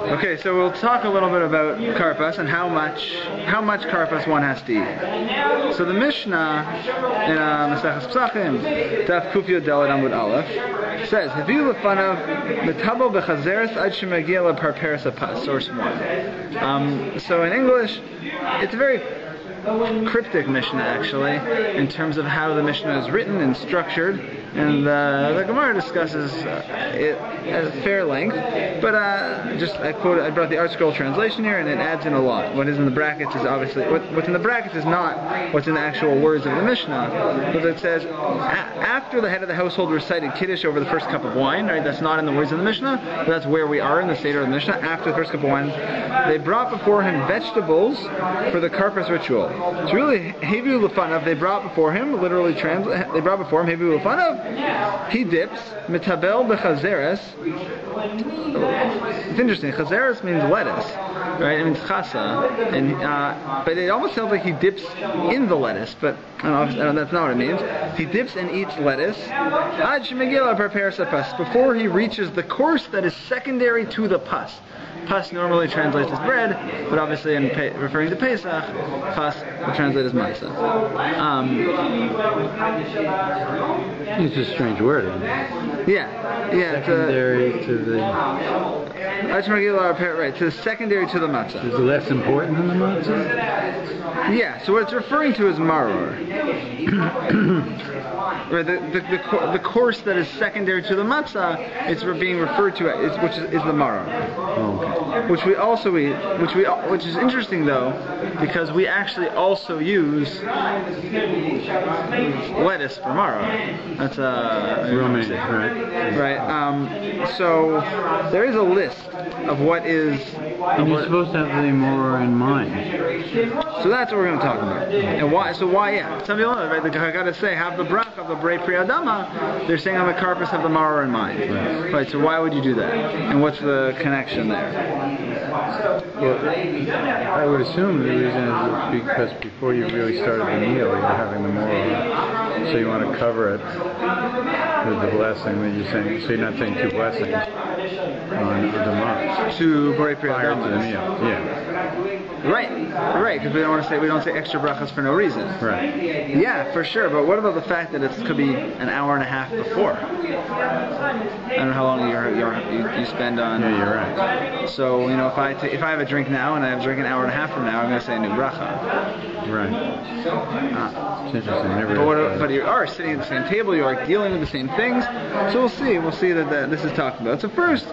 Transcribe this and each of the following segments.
Okay, so we'll talk a little bit about Karpas and how much Karpas one has to eat. So the Mishnah in Maseches Pesachim, Daf Kufiyot Daled Amud Aleph, says, "Haviu lefanav metabel bechazeres ad shemagia leparperes hapas." Source 1. So in English, it's a very cryptic Mishnah actually, in terms of how the Mishnah is written and structured, and the Gemara discusses it at fair length. But I brought the Art Scroll translation here, and it adds in a lot. What is in the brackets is obviously what's in the brackets is not what's in the actual words of the Mishnah. But it says after the head of the household recited Kiddush over the first cup of wine. Right, that's not in the words of the Mishnah, but that's where we are in the Seder of the Mishnah. After the first cup of wine, they brought before him vegetables for the Karpas ritual. It's really Heviu Lefanav. They brought before him, literally translate. They brought before him Heviu Lefanav. He dips Metabel bechazeres. It's interesting. Chazeres means lettuce, right? It means chasa, and but it almost sounds like he dips in the lettuce. But I don't know, that's not what it means. He dips and eats lettuce. Ad shemegila prepares a pas before he reaches the course that is secondary to the pas. Pas normally translates as bread, but obviously in referring to Pesach, pas will translate as matzah. It's a strange word, isn't it? Yeah. Secondary to the... Right, to the secondary to the matzah. Is it less important than the matzah? Yeah, so what it's referring to is maror. Right, the course that is secondary to the matzah, it's being referred to as, which is the maror. Oh, okay. Which we also eat, which is interesting though, because we actually also use lettuce for maror. That's romaine, right? Right. So there is a list of what is. And you're supposed to have the maror in mind. So that's what we're going to talk about. And why? So why? Yeah. Some people know, right? I got to say, have the brach of the brei pri adama. They're saying on the Karpas have the maror in mind. Right. So why would you do that? And what's the connection there? Well, I would assume the reason is because before you really started the meal, you're having the maror, so you want to cover it with the blessing that you're saying. So you're not saying two blessings on the month. To brei pri prior adama. to the meal. Yeah. Right, because we don't say extra brachas for no reason. Right. Yeah, for sure. But what about the fact that it could be an hour and a half before? I don't know how long you spend on. Yeah, you're right. So if I have a drink now and I have a drink an hour and a half from now, I'm going to say a new bracha. Right. It's interesting. But you are sitting at the same table. You are dealing with the same things. So we'll see. We'll see that this is talked about. So first,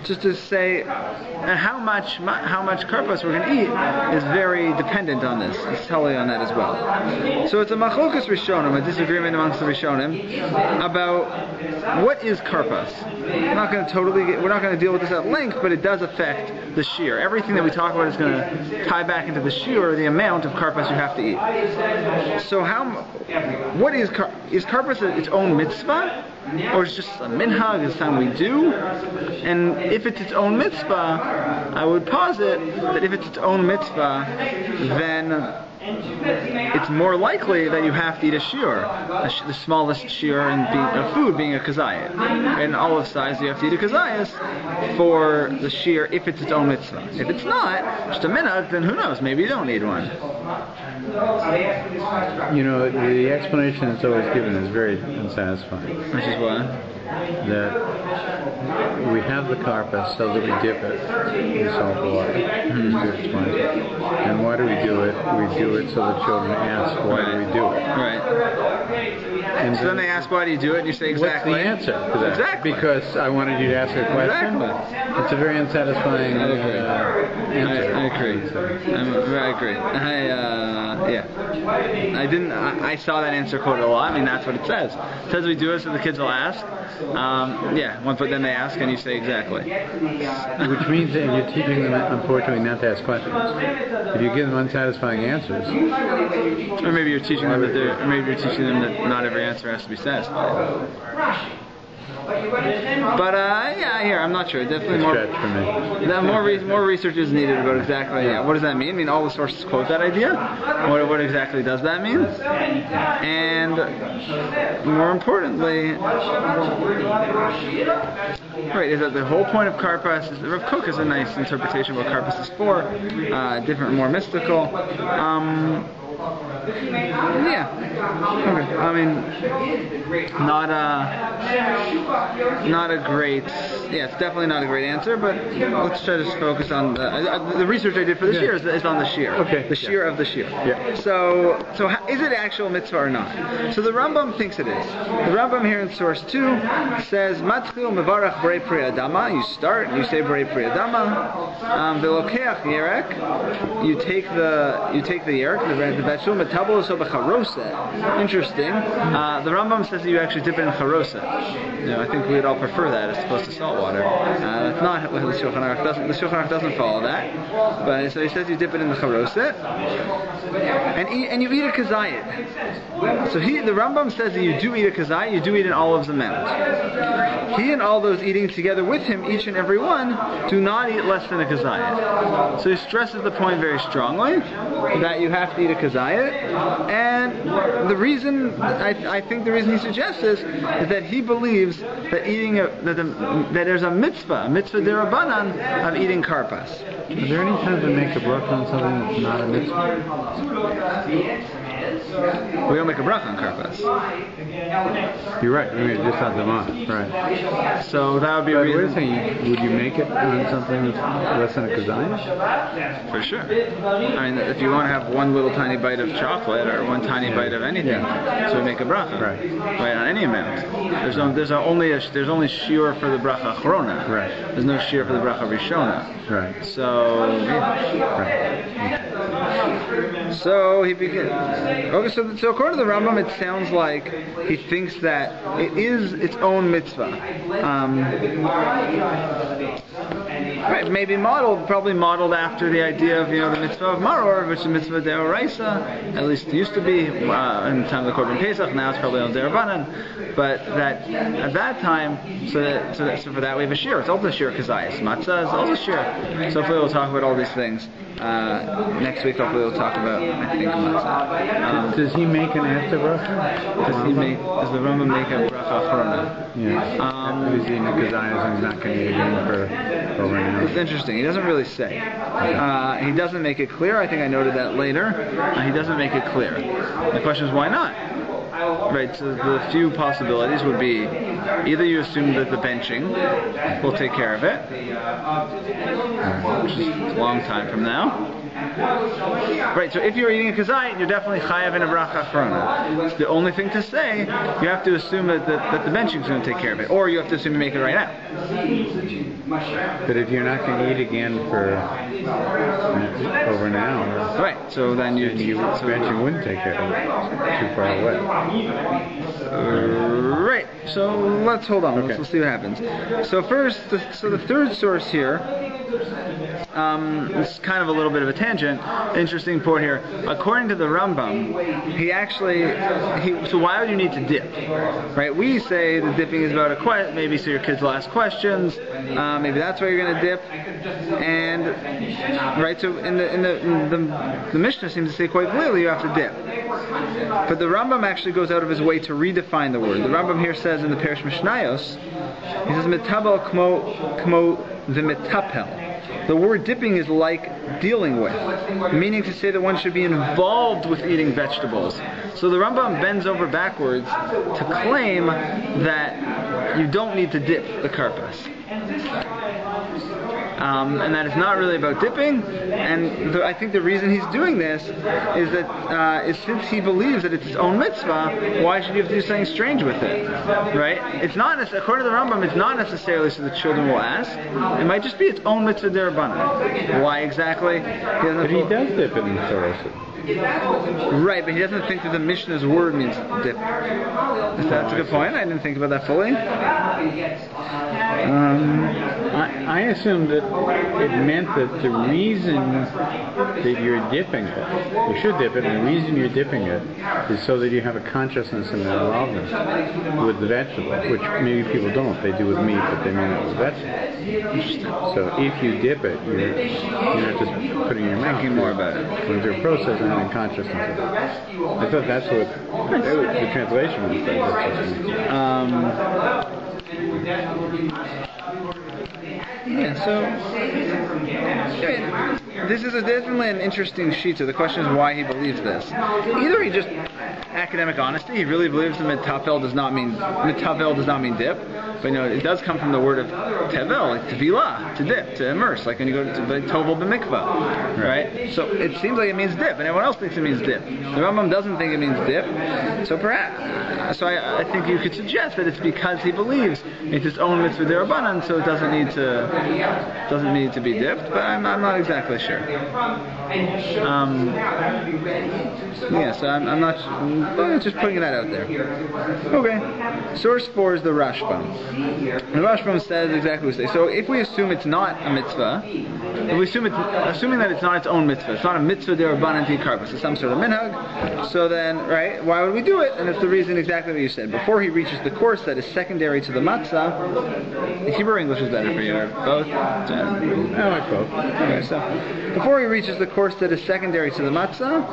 just to say how much karpas we're going to eat is very dependent on this. It's totally on that as well. So it's a machlokas rishonim, a disagreement amongst the rishonim about what is karpas. We're not going to deal with this at length, but it does affect the shear. Everything that we talk about is going to tie back into the shear, the amount of karpas you have to eat. So what is karpas its own mitzvah? Or it's just a minhag, it's something we do? And if it's its own mitzvah, I would posit that if it's its own mitzvah, then it's more likely that you have to eat a shiur, the smallest shiur in food being a kazayit. In olive size, you have to eat a kazayas for the shiur if it's its own mitzvah. If it's not, just a minhag, then who knows, maybe you don't need one. The explanation that's always given is very unsatisfying. Which is what? That we have the karpas so that we dip it in salt water. And why do we do it? We do it so the children ask, why do we do it? Right. And so then they ask, why do you do it? And you say, exactly. What's the answer to that? Exactly. Because I wanted you to ask a question. Exactly. It's a very unsatisfying answer. I agree. I saw that answer quoted a lot. I mean, that's what it says. It says we do it so the kids will ask. But then they ask and you say exactly. Which means that you're teaching them, unfortunately, not to ask questions. If you give them unsatisfying answers, or maybe you're teaching them that not every answer has to be satisfying. But yeah, here I'm not sure. Definitely more. Stretch for me. More research is needed about exactly. Yeah, what does that mean? I mean, all the sources quote that idea. What exactly does that mean? And more importantly, right, is that the whole point of Karpas is the Rav Kook has a nice interpretation of what Karpas is for. Different, more mystical. Yeah. Okay. I mean, not a great. Yeah, it's definitely not a great answer. But let's try to focus on the research I did for this year is on the shear. Okay. The shear of the shear. Yeah. So is it actual mitzvah or not? So the Rambam thinks it is. The Rambam here in source 2 says Matchil mevarach brei pri adama. You start and you say brei pri adama. Velokeach yerek. You take the yerek, the vegetable, metabel so b'charoset. Interesting. The Rambam says that you actually dip it in charoset. I think we'd all prefer that as opposed to salt water. That's not what the Shulchan Aruch doesn't. The Shulchan Aruch doesn't follow that. But so he says you dip it in the charoset, and you eat a kazayit. So the Rambam says that you do eat a kazayit. You do eat an olive's amount. He and all those eating together with him, each and every one, do not eat less than a kazayit. So he stresses the point very strongly that you have to eat a kazayit. And the reason, I think the reason he suggests this is that he believes that eating that there's a mitzvah derabanan of eating karpas. Is there any time to make a bracha on something that's not a mitzvah? We don't make a bracha on karpas. You're right. We made it just on the month, right? So that would be. But wait a second. Would you make it on something that's less than a kazayit? For sure. I mean, if you want to have one little tiny bite of chocolate or one tiny bite of anything, so we make a bracha. Right. On any amount. There's only shiur for the bracha achrona. Right. There's no shiur for the bracha rishona. Right. So. Right. So he begins. Okay, so according to the Rambam, it sounds like he thinks that it is its own mitzvah. Right, maybe probably modeled after the idea of the mitzvah of maror, which is the mitzvah deoraisa. At least it used to be in the time of the Korban Pesach. Now it's probably on derabanan. But that at that time, so for that we have a shear. It's also a shear kazayis. Matzah is also a shear. So hopefully we'll talk about all these things next week. Hopefully we'll talk about I think matzah. Does he make an after bracha? Does the Rambam make a bracha achrona? Yeah. He's eating a kazayis and he's not going to eat again for over an hour. It's interesting. He doesn't really say. He doesn't make it clear. I think I noted that later. He doesn't make it clear. The question is why not? Right, so the few possibilities would be either you assume that the benching will take care of it, which is a long time from now. Right, so if you're eating a kazayit, you're definitely chayav in a bracha achrona. The only thing to say, you have to assume that the benching is going to take care of it, or you have to assume you make it right now. But if you're not going to eat again for over an hour, right? So then benching wouldn't take care of it. Too far away. Right. So let's hold on. Okay. Let's see what happens. So first, the third source here. It's kind of a little bit of a tangent. Interesting point here. According to the Rambam, so why would you need to dip? Right? We say the dipping is about maybe so your kids will ask questions. Maybe that's why you're going to dip. And right, so in the Mishnah seems to say quite clearly you have to dip. But the Rambam actually goes out of his way to redefine the word. The Rambam here says in the Perish Mishnayos, he says metabel kmo v'metapel. The word dipping is like dealing with, meaning to say that one should be involved with eating vegetables. So the Rambam bends over backwards to claim that you don't need to dip the karpas. And that it's not really about dipping, and I think the reason he's doing this is that since he believes that it's his own mitzvah, why should you have to do something strange with it, right? It's not, according to the Rambam, it's not necessarily so the children will ask. It might just be its own mitzvah derabanan. Why exactly? But he does dip in the Torah. Right, but he doesn't think that the Mishnah's word means dip. That's a good point. I didn't think about that fully. I I assumed that it meant that the reason that you're dipping it, you should dip it, and the reason you're dipping it is so that you have a consciousness and an involvement with the vegetable, which maybe people don't. They do with meat, but they may not with vegetables. So if you dip it, you're not just putting your mouth. Thinking more about it. When you're processing and having consciousness of it. I thought that's what the translation was. Yeah, so this is definitely an interesting sheet. So the question is why he believes this. Either he just academic honesty. He really believes that mitafel does not mean dip, but it does come from the word of tevel, like tevilah, to dip, to immerse, like when you go to the tovel b'mikvah, right? So it seems like it means dip, and everyone else thinks it means dip. The Rambam doesn't think it means dip, so perhaps. So I think you could suggest that it's because he believes it's its own mitzvah derabanan, so it doesn't need to be dipped. But I'm not exactly sure. So I'm not. Just putting that out there. Okay. Source 4 is the Rashbam. The Rashbam says exactly what we say. So if we assume it's not a mitzvah, if we assuming that it's not its own mitzvah, it's not a mitzvah derabanan to eat karpas, it's some sort of minhag, so then, right, why would we do it? And it's the reason exactly what you said. Before he reaches the course that is secondary to the matzah, Hebrew or English is better for you, or both? I like both. Okay, so before he reaches the course that is secondary to the matzah,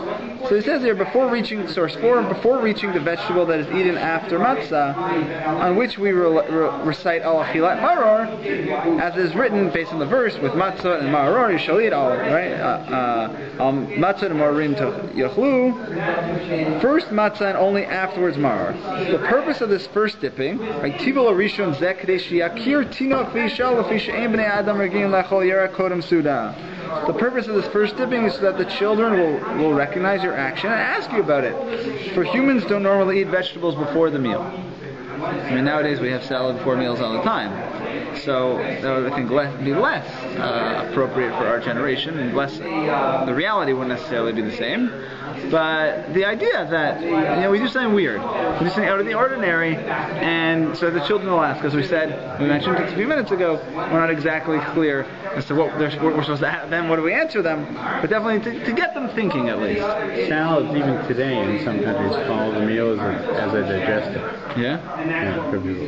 so he says here, before reaching source 4, before reaching the vegetable that is eaten after matzah, on which we recite al achilat maror, as is written based on the verse, with matzah and maror you shall eat all, right? Al matzah and marorim yachlu, first matzah and only afterwards maror. The purpose of this first dipping, right? Tivol arishon zeh kadei sheyakir tinok v'yishal lefi she'ein bnei adam regin lechol yera kodem suda. The purpose of this first dipping is so that the children will recognize your action and ask you about it. For humans don't normally eat vegetables before the meal. I mean, nowadays we have salad before meals all the time. So that would, I think, be less appropriate for our generation, and less. The reality wouldn't necessarily be the same. But the idea that we do something weird, we do something out of the ordinary, and so the children will ask, as we mentioned a few minutes ago, we're not exactly clear as to what we're supposed to ask them. What do we answer them? But definitely to get them thinking at least. Salads, even today, in some countries, follow the meal as a digestive. Yeah. Yeah, for people.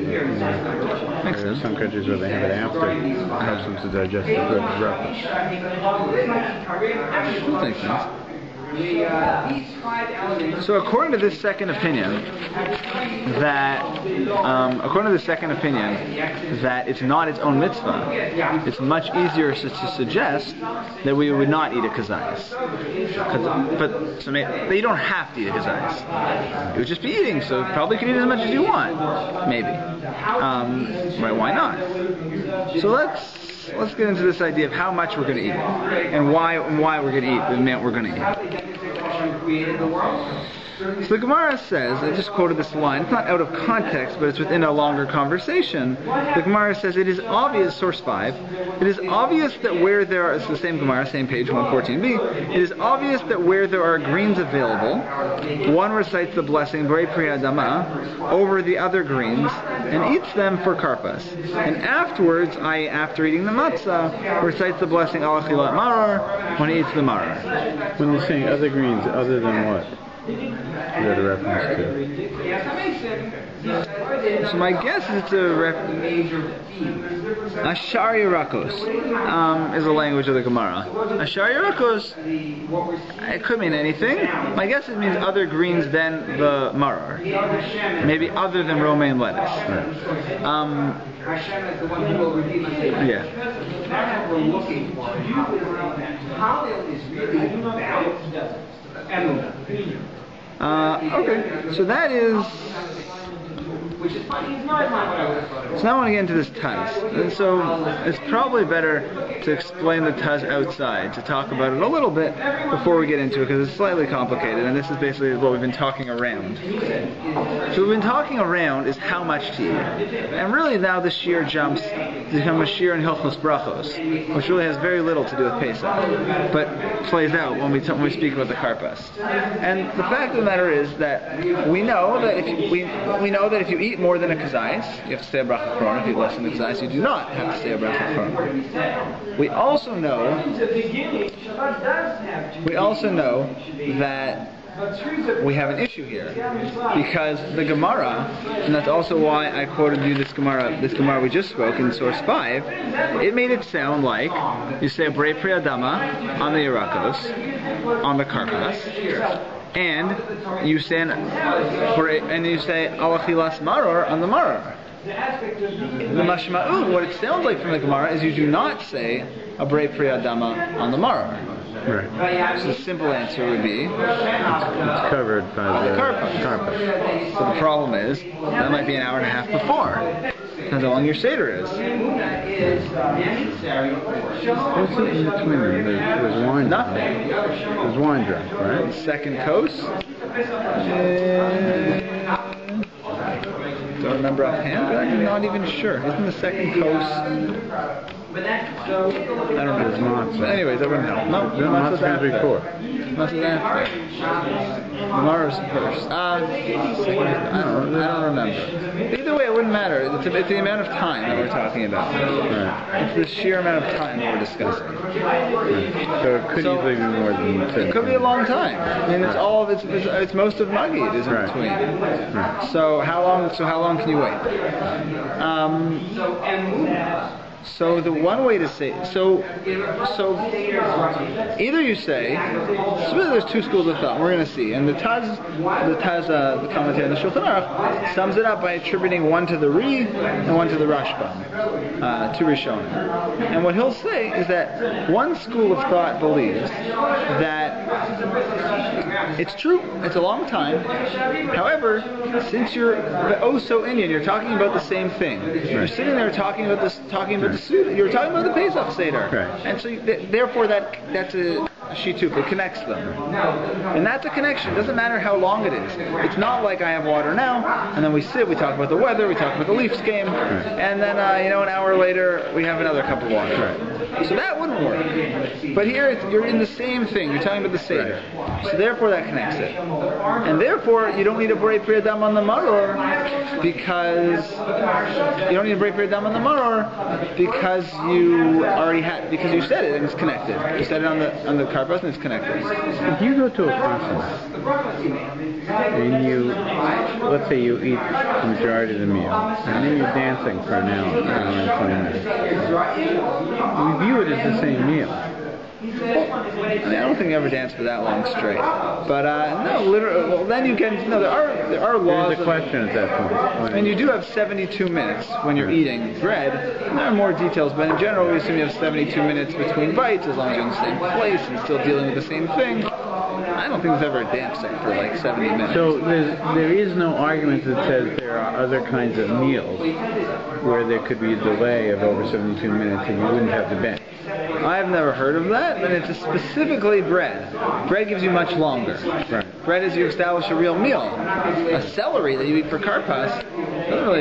Makes sense. Some countries where they have it after, it helps them to digest the breakfast. That makes sense. So according to this second opinion, that it's not its own mitzvah, it's much easier to suggest that we would not eat a kazayas. But you don't have to eat a kazayas. It would just be eating, so probably you can eat as much as you want, maybe. Right? Why not? So let's get into this idea of how much we're going to eat and why we're going to eat the amount we're going to eat. So the Gemara says, I just quoted this line, it's not out of context, but it's within a longer conversation. The Gemara says, it is obvious, source 5, it is obvious that where there are, it's the same Gemara, same page 114b, it is obvious that where there are greens available, one recites the blessing, Borei Pri Adama, over the other greens, and eats them for karpas. And afterwards, i.e. after eating the matzah, recites the blessing, Al Achilat Maror, when he eats the maror. When you're saying other greens, other than what? Is that a reference to? So my guess is it's a Ashar Yerakos is the language of the Gemara. Ashar Yerakos, it could mean anything. My guess it means other greens than the maror. Maybe other than romaine lettuce. Yeah. Okay, so that is. So now I want to get into this tuz. And so it's probably better to explain the tuz outside, to talk about it a little bit before we get into it, because it's slightly complicated, and this is basically what we've been talking around. So what we've been talking around is how much to eat. And really now the shear jumps become a shir in Hilchos Brachos, which really has very little to do with Pesach, but plays out when we speak about the Karpas. And the fact of the matter is that we know that if you eat more than a kazayis, you have to say a bracha chron. If you eat less than a kazayis, you do not have to say a bracha chron. We also know that we have an issue here, because the Gemara, and that's also why I quoted you this Gemara we just spoke in source 5, it made it sound like you say a Brei Pri Adama on the Yerakos, on the Karpas, and you say Alachilas Maror on the Maror. The Mashma'ut, what it sounds like from the Gemara is you do not say a Brei Pri Adama on the Maror. Right. So the simple answer would be it's covered by the Karpas. So the problem is that might be an hour and a half before. Depends how long your Seder is. What's it in between them? There's wine. Nothing. There's wine drunk, right? Second coast. Don't remember offhand, but I'm not even sure. Isn't the second coast? I don't know. But anyways, I wouldn't know. No, Matzah's after. Matzah's after. Tomorrow's first. I don't remember. Either way, it wouldn't matter. It's the amount of time that we're talking about. Right. It's the sheer amount of time that we're discussing. Right. So it could easily be more than 10. It could be a long time. I mean, it's most of Magid is in between. Right. So how long can you wait? So the one way to say either you say, so really there's two schools of thought. We're going to see, and the commentary on the Shulchan Aruch sums it up by attributing one to the Ri and one to the Rashbam, two Rishonim. And what he'll say is that one school of thought believes that it's true, it's a long time. However, since you're so Indian, you're talking about the same thing. You're sitting there talking about the Suda. You're talking about the Pesach Seder, right. And so therefore that's a shituk. It connects them, and that's a connection. It doesn't matter how long it is. It's not like I have water now, and then we sit, we talk about the weather, we talk about the Leafs game, right. And then an hour later we have another cup of water. Right. So that wouldn't work. But here you're in the same thing. You're talking about the Seder, right. So therefore that connects it, and therefore you don't need a Brei Pri Adam on the Maror because you already had, because you said it and it's connected. You said it on the Karpas and it's connected. If you go to a conference and let's say you eat the majority of the meal, and then you're dancing for an hour and 20 minutes, we view it as the same meal. I don't think I ever danced for that long straight. But no, literally. Well, then you get there are laws. There's a question at that point. And you do have 72 minutes when you're eating bread. There are more details, but in general, we assume you have 72 minutes between bites, as long as you're in the same place and still dealing with the same thing. I don't think there's ever a dancing for like 70 minutes. So there is no argument that says there are other kinds of meals where there could be a delay of over 72 minutes and you wouldn't have to bench. I've never heard of that, but it's specifically bread. Bread gives you much longer. Right. Bread is you establish a real meal. A celery that you eat for Karpas doesn't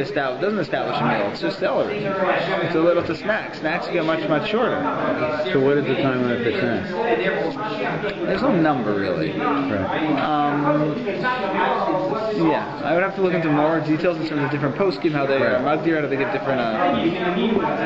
establish a meal. It's just celery. It's a snack. Snacks you get much, much shorter. So what is the time limit for snacks? There's no number really. Right. Yeah, I would have to look into more details in terms of different poskim, how they are magdir, how they give different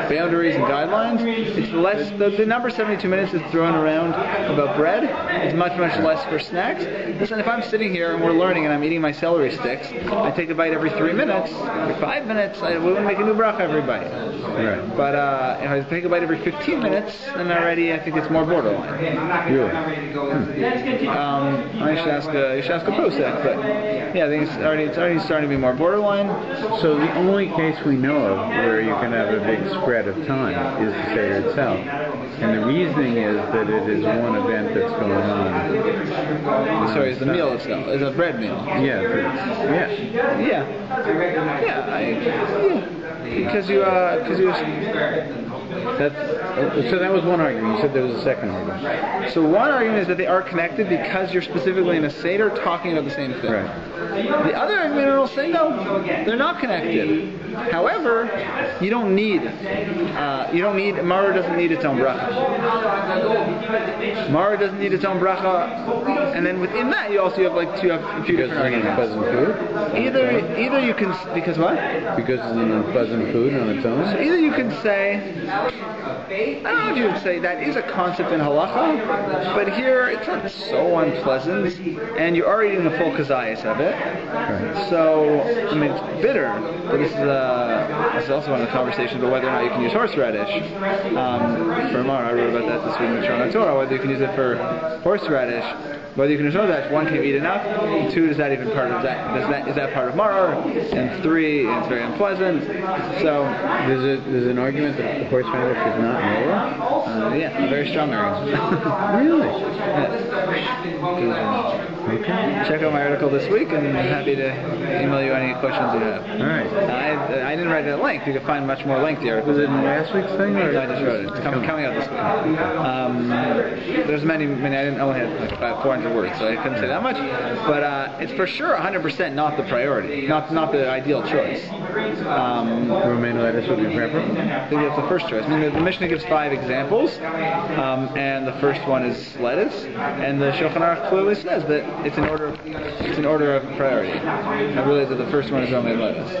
boundaries and guidelines. It's less. The number 72 minutes is thrown around about bread. It's much, much less for snacks. Listen, if I'm sitting here and we're learning and I'm eating my celery sticks, I take a bite every 3 minutes, every 5 minutes, we wouldn't make a new bracha every bite. Right. But if I take a bite every 15 minutes, then already I think it's more borderline. Really? You should ask a Pesach, but yeah, I think it's already starting to be more borderline. So the only case we know of where you can have a big spread of time is the Seder itself. And the reasoning is that it is one event that's going on. Sorry, it's the meal itself. It's a bread meal. Yeah. Because you. So that was one argument. You said there was a second argument. So one argument is that they are connected because you're specifically in a Seder talking about the same thing. Right. The other argument will say no, they're not connected. However, you don't need Maror doesn't need its own bracha. Maror doesn't need its own bracha, and then within that you have a few different arguments. Unpleasant food? Either you can, because what? Because it's an unpleasant food on its own? So either you can say, I don't know if you would say that is a concept in halacha, but here it's not so unpleasant, and you are eating the full kazayas of it. Right. So, I mean, it's bitter, but this is also one of the conversations about whether or not you can use horseradish. For Mar, I wrote about that this week in the Torah, whether you can use it for horseradish, whether you can use horseradish. 1, can you eat enough? 2, is that even part of that? Is that part of Mar? And 3, it's very unpleasant. So there's an argument that the horseradish is not moral? Yeah, a very strong argument. Really? Yeah. Okay. Check out my article this week, and I'm happy to email you any questions you have. All right. I didn't write it at length. You can find much more lengthy articles. Was it in last week's thing? Or? No, I just wrote it. It's coming out this week. There's many. I only had like about 400 words, so I couldn't say that much. But it's for sure 100% not the priority, not the ideal choice. Romaine lettuce would be preferable? I think that's the first choice. I mean, the Mishnah gives 5 examples, and the first one is lettuce, and the Shulchan Aruch clearly says that it's in order of priority. I realize that the first one is romaine lettuce.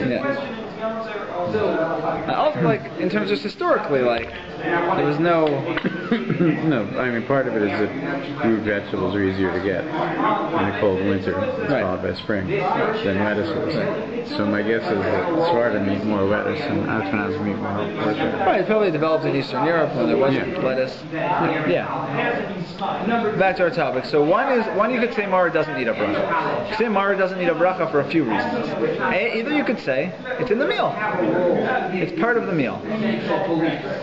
Yeah. Also, like, in terms of historically, like, there was no... No, I mean, part of it is that root vegetables are easier to get in a cold winter, followed by spring, than lettuce was. So my guess is that Sfardim eat more lettuce and Ashkenazim eat more horseradish. Right, it probably developed in Eastern Europe when there wasn't lettuce. Yeah. Back to our topic. So one you could say Mara doesn't need a bracha. You could say Mara doesn't need a bracha for a few reasons. Either you could say it's in the meal. It's part of the meal.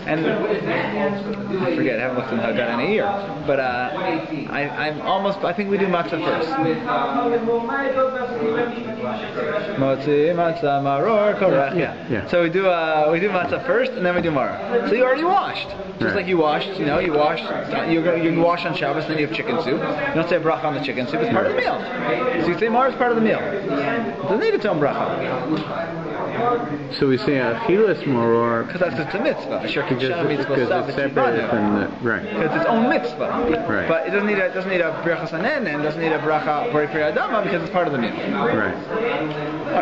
And I forget, I haven't looked in the Haggadah in a year. But I think we do matzah first. Motzi, matzah, maror, korach. Yeah. So we do matzah first, and then we do maror. So you already washed. Just like you washed, you wash on Shabbos, then you have chicken soup. You don't say a bracha on the chicken soup, it's part of the meal. So you say maror is part of the meal. It doesn't need its own bracha. So we say achilas maror because that's a mitzvah. Because it's separated from the right. Because it's its own mitzvah. Right. But it doesn't need a bracha sanen, and doesn't need a bracha bori pri adama because it's part of the meal. Right.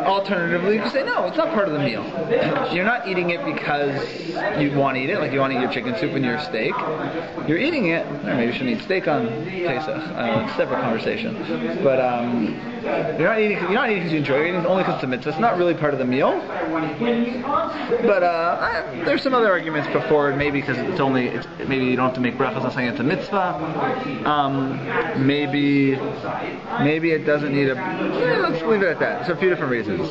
Alternatively, you can say no, it's not part of the meal. You're not eating it because you want to eat it, like you want to eat your chicken soup and your steak. You're eating it. Or maybe you shouldn't eat steak on Pesach. It's a separate conversation. But you're not eating because you enjoy it. You're eating only because it's a mitzvah. It's not really part of the meal. But there's some other arguments before, maybe because maybe you don't have to make brachas on something it's a mitzvah. Maybe it doesn't need let's leave it at that. So a few different reasons.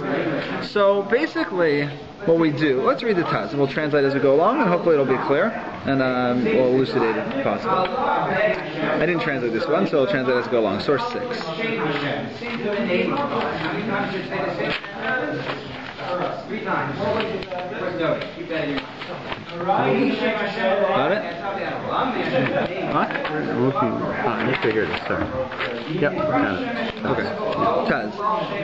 So basically, what we do, let's read the Taz, and we'll translate as we go along, and hopefully it'll be clear, and we'll elucidate it if possible. I didn't translate this one, so I'll translate as we go along. Source 6. Got it? What? You figured it, sorry. Yep, got it. Okay. Taz.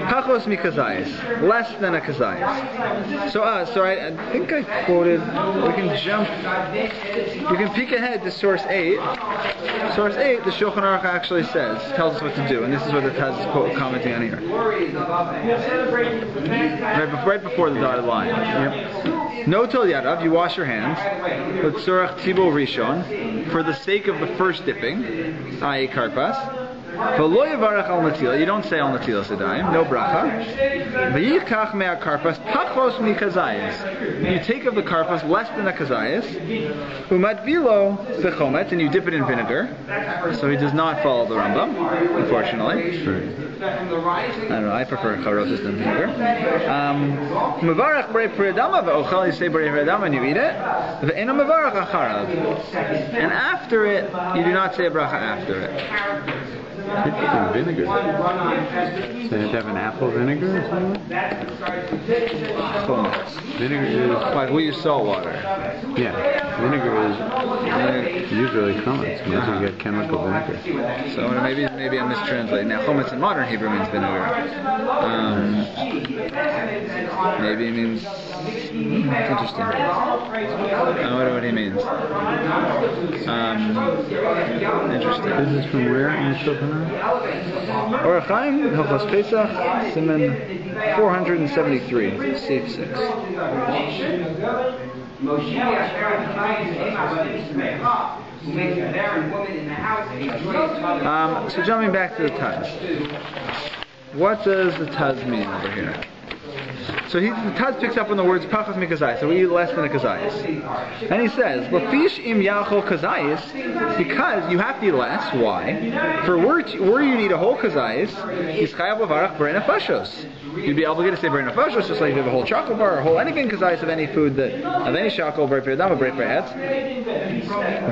Pachos mi kazayas. Less than a kazayas. So I think I quoted, we can peek ahead to source 8. Source 8, the Shulchan Aruch actually tells us what to do, and this is what the Taz is commenting on here. Right before the dotted line. Yep. No tel yadav, you wash your hands. But tzorach tibul rishon, for the sake of the first dipping, i.e. karpas. V'lo yivarach al natila, you don't say al natila sedayim, no bracha. V'yikach mea karpas pachos mi kazayas. You take of the karpas less than a kazayas. Umadvilo bechomet, and you dip it in vinegar. So he does not follow the Rambam, unfortunately. I don't know, I prefer charotas than vinegar. Mevarach brei priadama v'ochal, you say brei priadama and you eat it. V'eno mevarach acharav. And after it, you do not say a bracha after it. Interesting, vinegar. So you have to have an apple vinegar or something? Chometz. Vinegar is... Like we use salt water. Yeah, vinegar is usually chometz, unless you get chemical vinegar. So maybe I'm mistranslating. Now chometz in modern Hebrew means vinegar. Maybe it means... interesting. I wonder what he means. Interesting. This is from where in the Shulchan Aruch? Orach Chaim, Hilchos Pesach, Siman 473, Sif 6. So jumping back to the Taz. What does the Taz mean over here? So the Taz picks up on the words pachas mikazayis, so we eat less than a kazayis. And he says, Lafish im yachol kazayis, because you have to eat less. Why? For were you to eat a whole kazayis, is chayav levarach b'rei nefashos. You'd be obligated to say b'rei nefashos, just like if you have a whole chocolate bar or whole anything kazayis of any food of any shakel, b'rei p'yadam, b'rei p'yatz.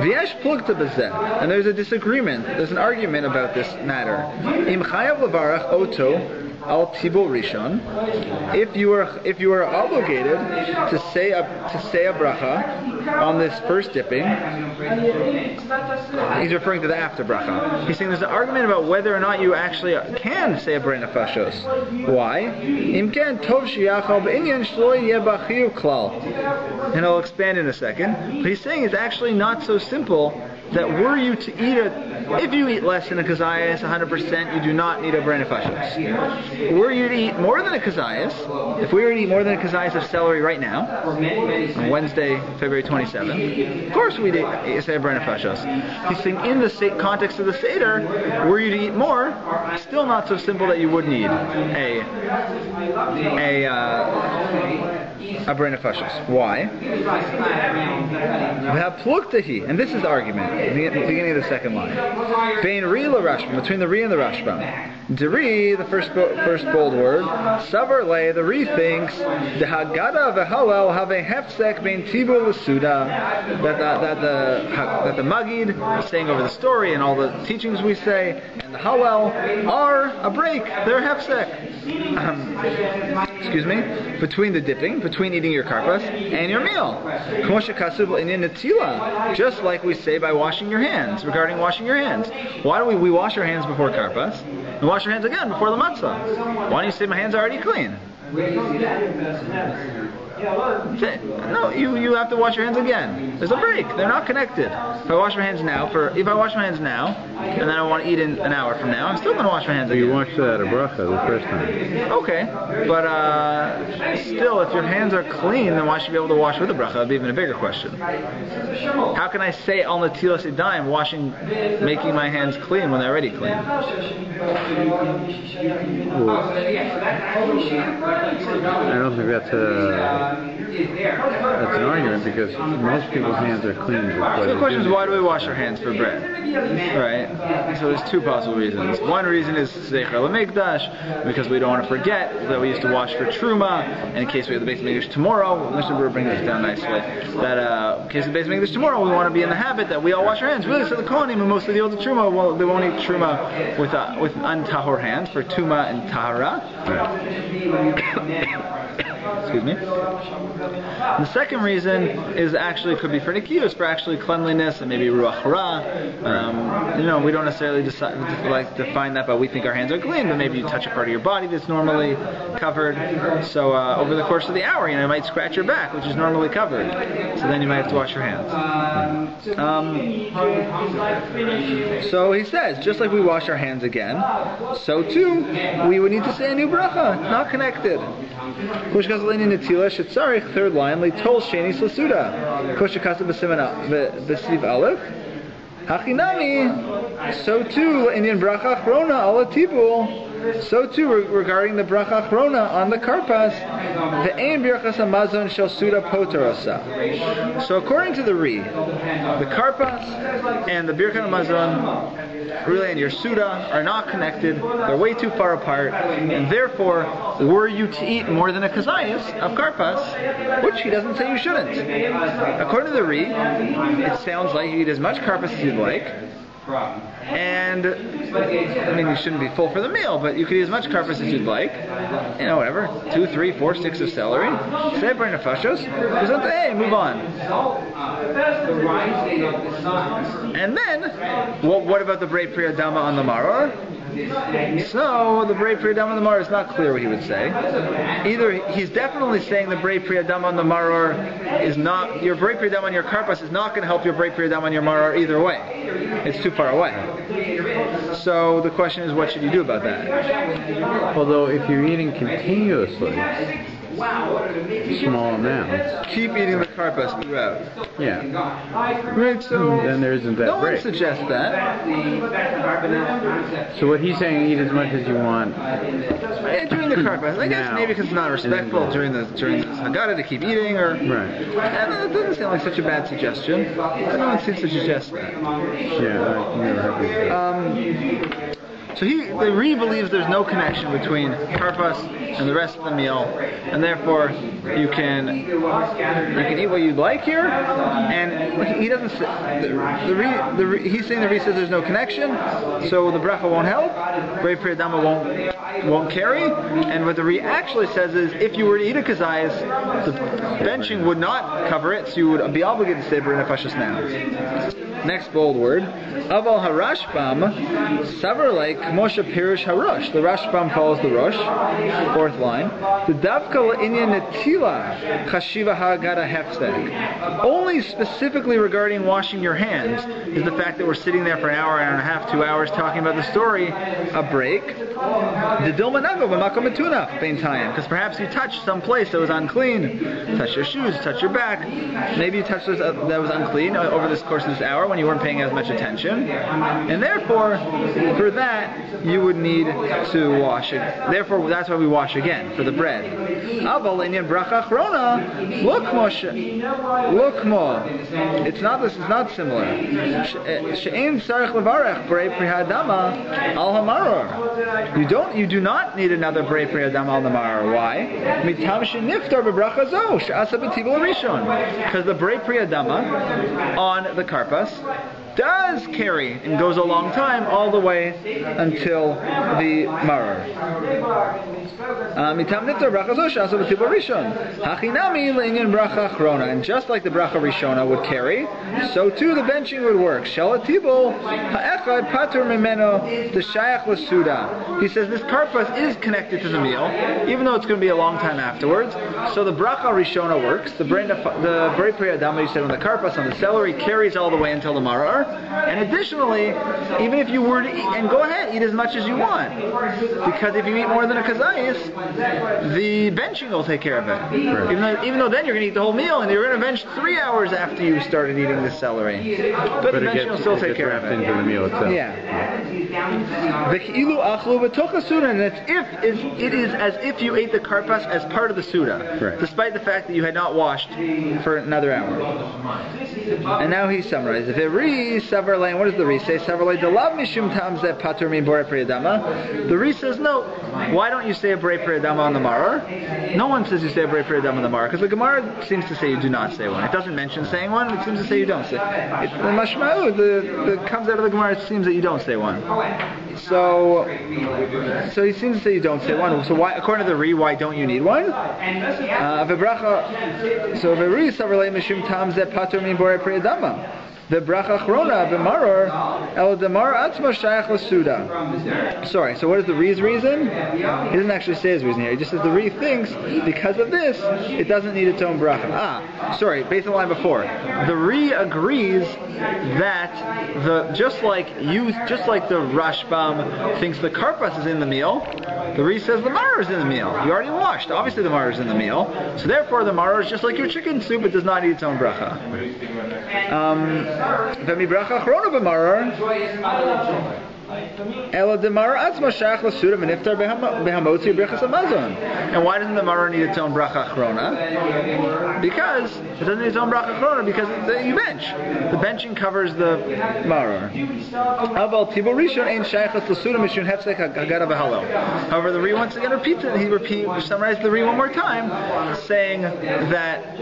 V'yesh plugta b'zeh, and there's a disagreement. There's an argument about this matter. Im chayav levarach oto al tibul rishon. If you are obligated to say a bracha on this first dipping, he's referring to the after bracha. He's saying there's an argument about whether or not you actually can say a b'rei nefashos. Why? Im ken tov sheyachal b'inyan shlo yeh b'chiyuv klal. And I'll expand in a second. But he's saying it's actually not so simple that were you to eat if you eat less than a kazayas, 100%, you do not need a b'rei nefashos. Were you to eat more than a kazayas, if we were to eat more than a kazayas of celery right now, on Wednesday, February 27th, of course we'd say a b'rei nefashos. He's saying in the context of the Seder, were you to eat more, still not so simple that you would need a b'rei nefashos. Why? We have pluktahi, and this is the argument, beginning of the second line. Bein ri la Rashbam, between the ri and the Rashbam. Deri, the first bold word, savar le, the ri thinks, the haggadah v'halal have a hefsek bein tibur l'suda, that the magid saying over the story and all the teachings we say, and the halal are a break, they're hefsek. Excuse me, between the dipping, between eating your karpas and your meal. Just like we say by washing your hands, regarding washing your hands. Why do we wash our hands before karpas and wash our hands again before the matzah? Why don't you say my hands are already clean? No, you have to wash your hands again. There's a break. They're not connected. If I wash my hands now, and then I want to eat in an hour from now, I'm still going to wash my hands again. You washed that at bracha the first time. Okay, but still, if your hands are clean, then why should you be able to wash with a bracha? That'd be even a bigger question. How can I say al netilas yadayim, making my hands clean when they're already clean? Well, I don't think that's an argument, because most people's hands are clean. The question is, why do we wash our hands for bread? Right? So there's two possible reasons. One reason is Zichron DOV, because we don't want to forget that we used to wash for Truma, and in case we have the Beit Midrash tomorrow, Mr. Brewer brings this down nicely, that in case of the Beit Midrash tomorrow, we want to be in the habit that we all wash our hands. Really, so the Kohanim and most of the older Truma, they won't eat Truma with untahor hands for Tuma and Tahara. Excuse me. The second reason is actually could be for nikiyus, for actually cleanliness and maybe ruach hara. We don't necessarily define that, but we think our hands are clean. But maybe you touch a part of your body that's normally covered. So over the course of the hour, you might scratch your back, which is normally covered. So then you might have to wash your hands. So he says, just like we wash our hands again, so too we would need to say a new bracha, not connected. Third line, Litol Sheni Slasuda. Koshakasa B'Siv Aleph. Hachinami. So too, Indian Bracha Achrona Ala Tibul. So too, regarding the Bracha Achrona on the Karpas, the Ein Birchas Hamazon Shel Suda Potarasa. So according to the Ri, the Karpas and the Birchas Hamazon, really, and your Suda are not connected. They're way too far apart, and therefore, were you to eat more than a kazayas of Karpas, which he doesn't say you shouldn't. According to the Ri, it sounds like you eat as much Karpas as you'd like, And I mean, you shouldn't be full for the meal, but you could eat as much karpas as you'd like. You know, whatever, 2, 3, 4 sticks of celery. Sefer nefashos. Hey, move on. And then, what about the brei pri adama on the maror? So the brei pri adama on the maror is not clear what he would say. Either he's definitely saying the brei pri adama on the maror is not, your brei pri adama on your karpas is not going to help your brei pri adama on your maror either way. It's too far away. So the question is, what should you do about that? Although if you're eating continuously, small amounts, keep eating the karpas throughout. Yeah. Right, so then there isn't that no break. one suggests that. So what he's saying, eat as much as you want. Yeah, during the karpas. I guess maybe because it's not respectful during the Haggadah to keep eating, or right. It doesn't sound like such a bad suggestion. But no one seems to suggest that. Yeah, I never heard that. So the Ri believes there's no connection between karpas and the rest of the meal, and therefore you can eat what you'd like here. And he doesn't. He's saying the Ri says there's no connection, so the bracha won't help. Brei pri adama won't carry. And what the Ri actually says is, if you were to eat a kazayas, the benching would not cover it, so you would be obligated to say brei nefashos now. Next bold word. Aval harashbam savar like Moshe Pirush Harosh. The Rashbam follows the Rosh. Fourth line. The Davka Inyan Netila Chashiva Haggadah Hefsek. Only specifically regarding washing your hands is the fact that we're sitting there for an hour and a half, 2 hours talking about the story, a break. The Dilmanago V'Makom Etunaf Bein Tayim. Because perhaps you touched some place that was unclean. Touch your shoes, touch your back. Maybe you touched that was unclean over this course of this hour when you weren't paying as much attention. And therefore, for that, you would need to wash it. Therefore, that's why we wash again, for the bread. Aval inyan bracha achrona, lokmo. It's not, this is not similar. She'ein tzarich levarech brei pri hadama al hamaror. You do not need another brei pri hadama al hamaror. Why? Mitam she'niftar bebracha zo, she'asa b'tibul rishon. Because the brei pri hadama on the karpas does carry and goes a long time, all the way until the maror. And just like the bracha rishona would carry, so too the benching would work. He says this karpas is connected to the meal, even though it's going to be a long time afterwards. So the bracha rishona works. The brei pri adama you said on the karpas, on the celery, carries all the way until the maror. And additionally, even if you were to eat, and go ahead, eat as much as you want, because if you eat more than a kazayis, the benching will take care of it. Right. Even though then you're going to eat the whole meal, and you're going to bench 3 hours after you started eating the celery. But the benching will still take care of it. Into the meal itself. Yeah. And it is as if you ate the karpas as part of the suda, right, despite the fact that you had not washed for another hour. And now he summarizes. If it what does the Ri say? The Ri says no. Why don't you say a brei pri adama on the maror? No one says you say a brei pri adama on the maror, because the Gemara seems to say you do not say one. It doesn't mention saying one. It seems to say you don't say. The mashma'u, the comes out of the Gemara, it seems that you don't say one. So he seems to say you don't say one. So why, according to the Ri, why don't you need one? So the Ri savrei mishum tam ze patur min brei pri adama. The bracha achrona b'maror el demar atzma shayach l'suda. Sorry, so what is the Ri's reason? He doesn't actually say his reason here. He just says the Ri thinks because of this, it doesn't need its own bracha. Based on the line before. The Ri agrees that just like the Rashbam thinks the karpas is in the meal, the Ri says the maror is in the meal. You already washed. Obviously the maror is in the meal. So therefore the maror is just like your chicken soup, it does not need its own bracha. Ela demara atzma shach l'suda v'niftar behamotzi brichas hamazon. And why doesn't the maror need its own bracha achrona? Because it doesn't need its own bracha achrona because you bench. The benching covers the maror. Aval tibur rishon ein shaychas l'suda mishun hefsek hagada v'halo. However, the Ri once again repeats it. He summarized the Ri one more time, saying that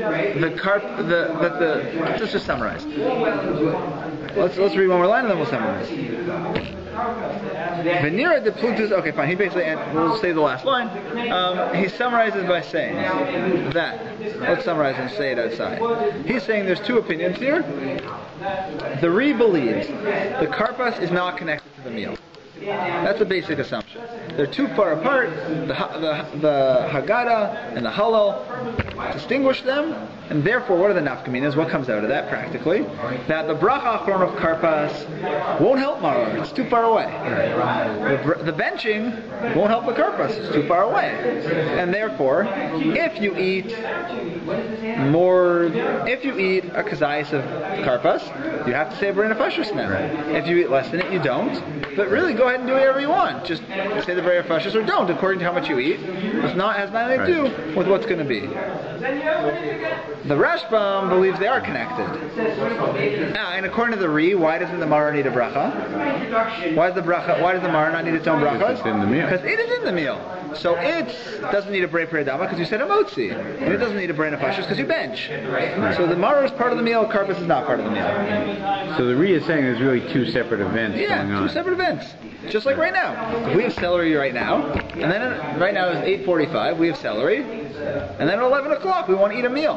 let's just summarize. Let's read one more line and then we'll summarize. Venira de Plutus. Okay, fine. He basically, we'll say the last line. He summarizes by saying that. Let's summarize and say it outside. He's saying there's two opinions here. The Ri believes the Karpas is not connected to the meal. That's a basic assumption. They're too far apart. The Haggadah and the Halal distinguish them, and therefore, what are the nafkaminas? What comes out of that practically? That the bracha achron of Karpas won't help maror. It's too far away. The benching won't help the Karpas. It's too far away. And therefore, if you eat a kazayis of Karpas, you have to say a B'rei Nefashos now. If you eat less than it, you don't. But really, go ahead and do whatever you want. Just say the B'rei Nefashos or don't, according to how much you eat. Has nothing to do with what's going to be. The Rashbam believes they are connected. And according to the Ri, why doesn't the maror need a bracha? Why does the maror not need its own bracha? Because it's in the meal. Because it is in the meal. So it doesn't need a B'rei Pri Adama because you said a motzi. And it doesn't need a B'rei Nefashos because you bench. So the maror is part of the meal, Karpas is not part of the meal. So the Ri is saying there's really two separate events going on. Yeah, two separate events. Just like right now. If we have celery right now, and then right now is 8:45, we have celery, and then at 11 o'clock we want to eat a meal.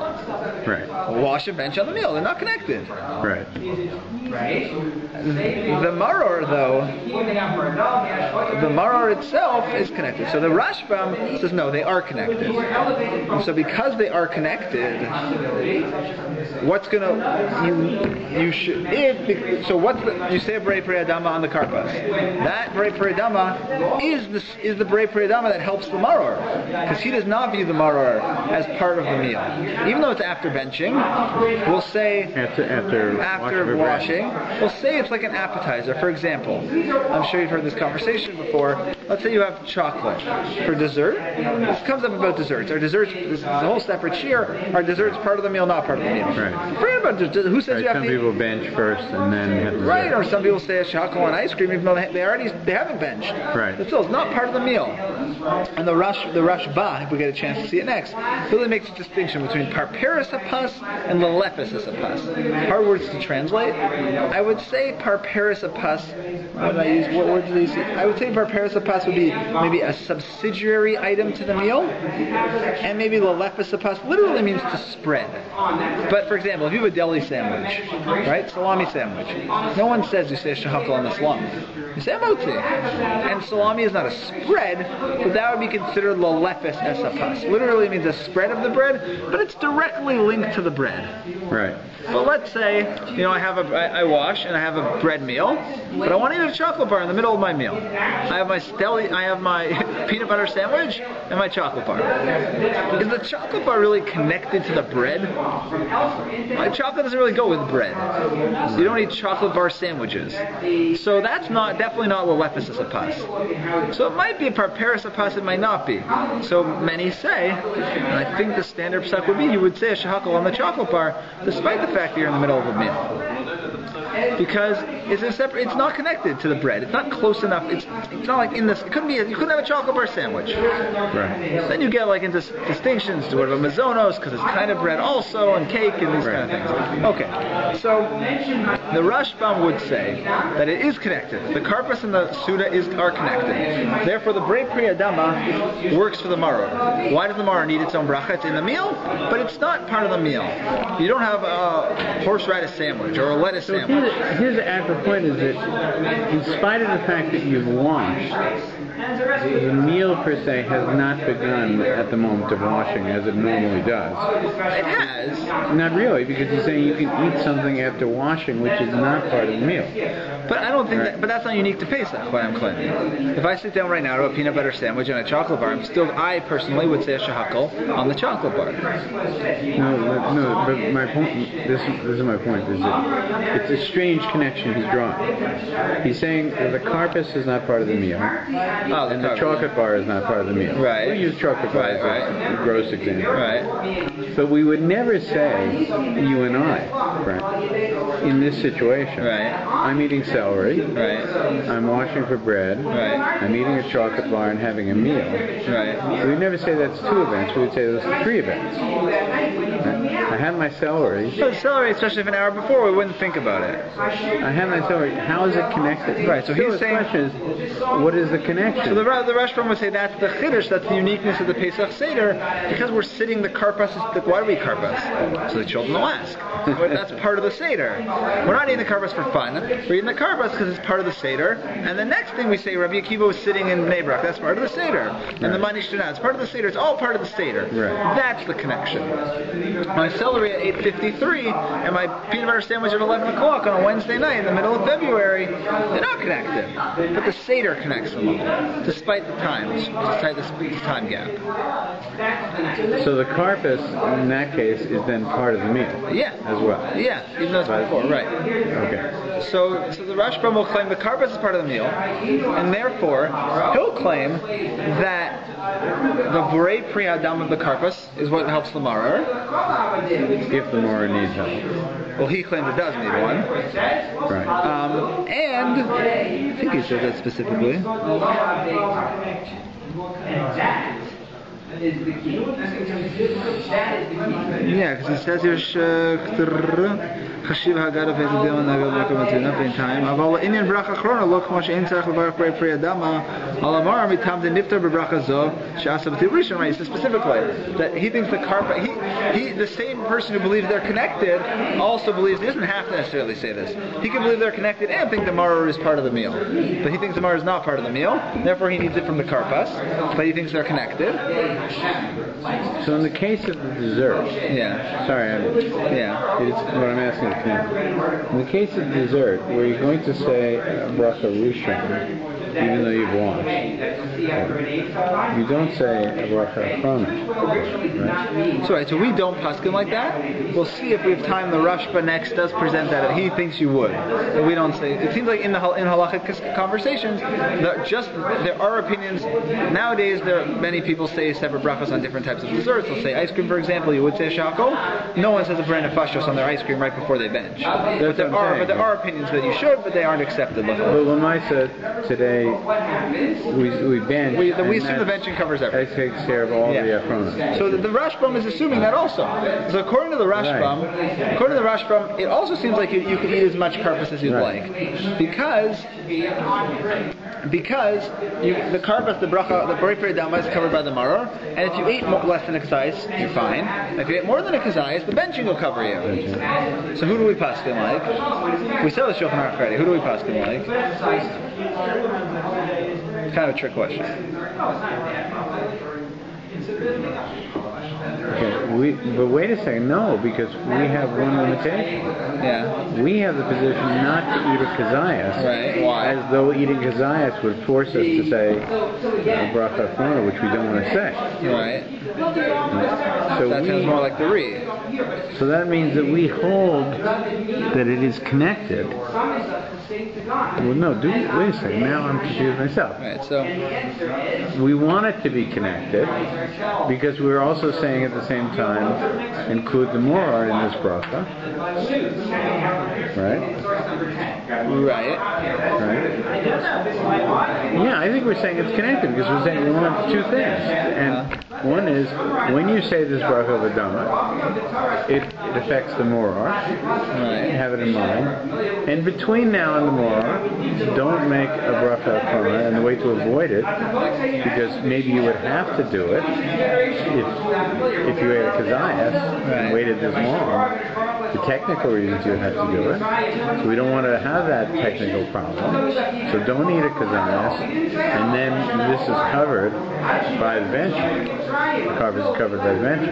Right. We'll wash and bench on the meal. They're not connected. Right. The maror, though, the maror itself is connected. So the Rashbam says no, they are connected. And so because they are connected, what's gonna you should you say a B'rei Pri Adama on the Karpas. That B'rei Pri Adama is the B'rei Pri Adama that helps the maror, because he does not view the maror as part of the meal. Even though it's after benching, we'll say after washing, we'll say it's like an appetizer. For example, I'm sure you've heard this conversation before. Let's say you have chocolate for dessert. This comes up about desserts. Our desserts, this is a whole separate shiur. Are desserts part of the meal, not part of the meal? Right. Forget about dessert. Who says you have to eat? Some people bench first and then have dessert. Right, or some people say a chocolate and ice cream, even though they haven't benched. Right. But still, it's not part of the meal. And the Rashba, if we get a chance to see it next, really makes a distinction between parperis hapas and lelefis hapas. Hard words to translate. I would say parperis hapas. What words do you see? I would say parperis hapas would be maybe a subsidiary item to the meal, and maybe lelefis hapas literally means to spread. But for example, if you have a deli sandwich, right, salami sandwich, no one says you say a shahakal on the salami. You say a motzi. And salami is not a spread, but that would be considered lelefis es hapas. Literally means a spread of the bread, but it's directly linked to the bread. Right. But let's say, I wash and I have a bread meal, but I want to eat a chocolate bar in the middle of my meal. I have my peanut butter sandwich and my chocolate bar. Is the chocolate bar really connected to the bread? My chocolate doesn't really go with bread. You don't eat chocolate bar sandwiches. So that's definitely not lelefis as a pas. So it might be a parperis a pas, it might not be. So many say, and I think the standard psak would be, you would say a shahakal on the chocolate bar, despite the fact that you're in the middle of a meal. Because it's not connected to the bread. It's not close enough. It's not like in this. You couldn't have a chocolate bar sandwich. Right. Then you get like into distinctions to what of a mazonos because it's kind of bread also and cake and these kind of things. Okay. So the Rashbam would say that it is connected. The Karpas and the Suda are connected. Therefore, the B'rei Pri Adama works for the maror. Why does the maror need its own bracha? It's in the meal, but it's not part of the meal. You don't have a horseradish sandwich or a lettuce sandwich. Here's the actual point: is that in spite of the fact that you've washed, the meal per se has not begun at the moment of washing as it normally does. It has. Not really, because he's saying you can eat something after washing, which is not part of the meal. But I don't think that, but that's not unique to Pesach, what I'm claiming. If I sit down right now to a peanut butter sandwich and a chocolate bar, I personally would say a shahakal on the chocolate bar. No, but my point, this is my point, is that it's a strange connection he's drawing. He's saying that the karpas is not part of the meal, and the chocolate bar is not part of the meal. Right. We'll use chocolate bar as a gross example. Right. But we would never say, you and I, right, in this situation, I'm eating celery, I'm washing for bread, I'm eating a chocolate bar and having a meal. We would never say that's two events, we would say those are three events. I had my celery. So celery, especially if an hour before, we wouldn't think about it. I had my celery. How is it connected? Right. So he's saying, question is, what is the connection? So the Rashbam would say that's the chiddush, that's the uniqueness of the Pesach Seder, because we're sitting the karpas. Why do we eat karpas? So the children will ask. But that's part of the Seder. We're not eating the karpas for fun. We're eating the karpas because it's part of the Seder. And the next thing we say, Rabbi Akiva was sitting in Bnei Brak. That's part of the Seder. And the Mani Shtanah, it's part of the Seder. It's all part of the Seder. That's the connection. My celery at 8:53 and my peanut butter sandwich at 11 o'clock on a Wednesday night in the middle of February, they're not connected. But the Seder connects them all, despite the times, despite the time gap. So the karpas, in that case, is then part of the meal. As well. Even though it's before, right. Okay. So the Rashbam will claim the karpas is part of the meal, and therefore he'll claim that the vorei pri adam of the karpas is what helps the marar. If the marar needs help. Well, he claims it does need one. Right. And I think he says that specifically. Is the key. Yeah, because it says here חשיב הגר ואיזה דיון נגד מקומתנו בינתיים אבל עניין ברכה אחרונה לא כמו שאין צריך לברך פרי אדמה על המרה מטעם דנפטר בברכה זו שעשה בטיב ראשון. Right, so specifically that he thinks the karpa, the same person who believes they're connected also believes, he doesn't have to necessarily say this, he can believe they're connected and think the maror is part of the meal, but he thinks the maror is not part of the meal, therefore he needs it from the karpas, but he thinks they're connected. So in the case of the dessert, it's what I'm asking. In the case of dessert, where you're going to say bracha rishon, even though you've washed, you don't say bracha achrona, right? So we don't paskin like that. We'll see if we have time. The Rashba next does present that. He thinks you would, but we don't say. It seems like in halachic conversations, there are opinions. Nowadays, many people say separate brachas on different types of desserts. They'll say ice cream, for example. You would say shako. No one says a brand of fashos on their ice cream right before they bench. But there are opinions that you should, but they aren't accepted. But Lamaisa today, we bench. We assume the benching covers everything. That takes care of all the achrona. So the Rashbam is assuming that also. So according to the Rashbam, it also seems like you could eat as much karpas as you'd like, because the karpas, the bracha, the borei pri dama is covered by the maror, and if you ate less than a kazayis, you're fine. If you ate more than a kazayis, the benching will cover you. So who do we paskin like? We sell the Shulchan Aruch already. Who do we paskin like? It's kind of a trick question. Okay, but wait a second, no, because we have one limitation. We have the position not to eat a kazayas, Why? as though eating kazayas would force us to say a bracha achrona, which we don't want to say. So that sounds more like the re. So that means that we hold that it is connected. Well, no, wait a second, now I'm confused myself. So we want it to be connected, because we're also saying at the same time, include the morar in this bracha. Right? Yeah, I think we're saying it's connected, because we're saying we want two things. And one is, when you say this bracha of Adama, it affects the morar. Have it in mind. And between now and the morar, don't make a bracha achrona, and the way to avoid it, because maybe you would have to do it if you ate a kazayas and waited this long, the technical reasons you have to do it. So we don't want to have that technical problem. So don't eat a kazayas, and then this is covered by the bench. The Karpas is covered by the bench.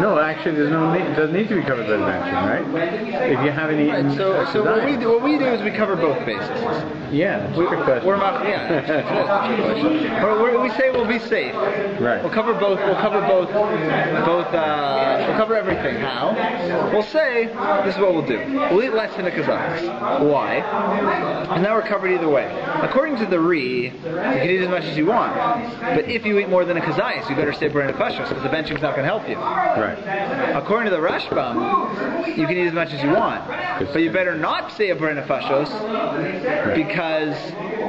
No, actually, there's no need. It doesn't need to be covered by the bench, right? If you haven't eaten. Right, so what we do is we cover both bases. Yeah, that's a good question. We say we'll be safe. Right. We'll cover both. We'll cover everything. How? We'll say this is what we'll do. We'll eat less than a kazayas. Why? And now we're covered either way. According to the Ri, you can eat as much as you want. But if you eat more than a kazayas, you better stay b'rei nefashos because the benching's not going to help you. Right. According to the Rashbam, you can eat as much as you want, but you better not say a b'rei nefashos because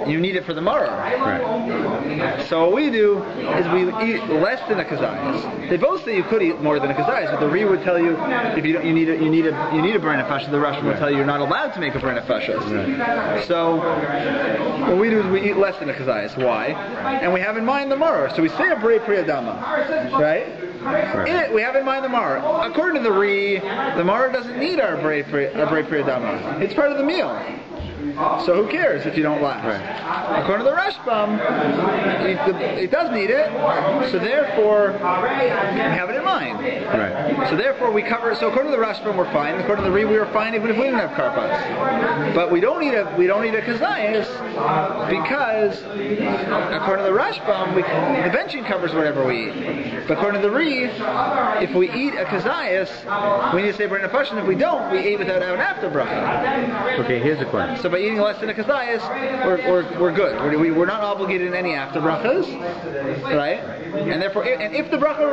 you need it for the maror. Right. So what we do is we eat less than a kazayas. They both say you could eat more than a kazayas, but the Ri would tell you if you need a b'rei nefashos. The Rashbam would tell you you're not allowed to make a b'rei nefashos. Right. So what we do is we eat less than a kazayas. Why? And we have in mind the maror. So we say a b'rei pri adama, right? Right. We have in mind the maror. According to the Ri, the maror doesn't need our b'rei pri adama. It's part of the meal. So who cares if you don't last? Right. According to the Rashbam, it does need it, so therefore we have it in mind. Right. So therefore we cover. So according to the Rashbam, we're fine. According to the Ri, we were fine even if we didn't have karpas. But we don't need a kazayas because according to the Rashbam, the benching covers whatever we eat. But according to the Ri, if we eat a kazayas, we need to say b'rei nefashos. If we don't, we ate without an after bracha. Okay, here's the question. So by eating less than a kazayas, we're good. We're not obligated in any after brachas, right? And therefore, if the bracha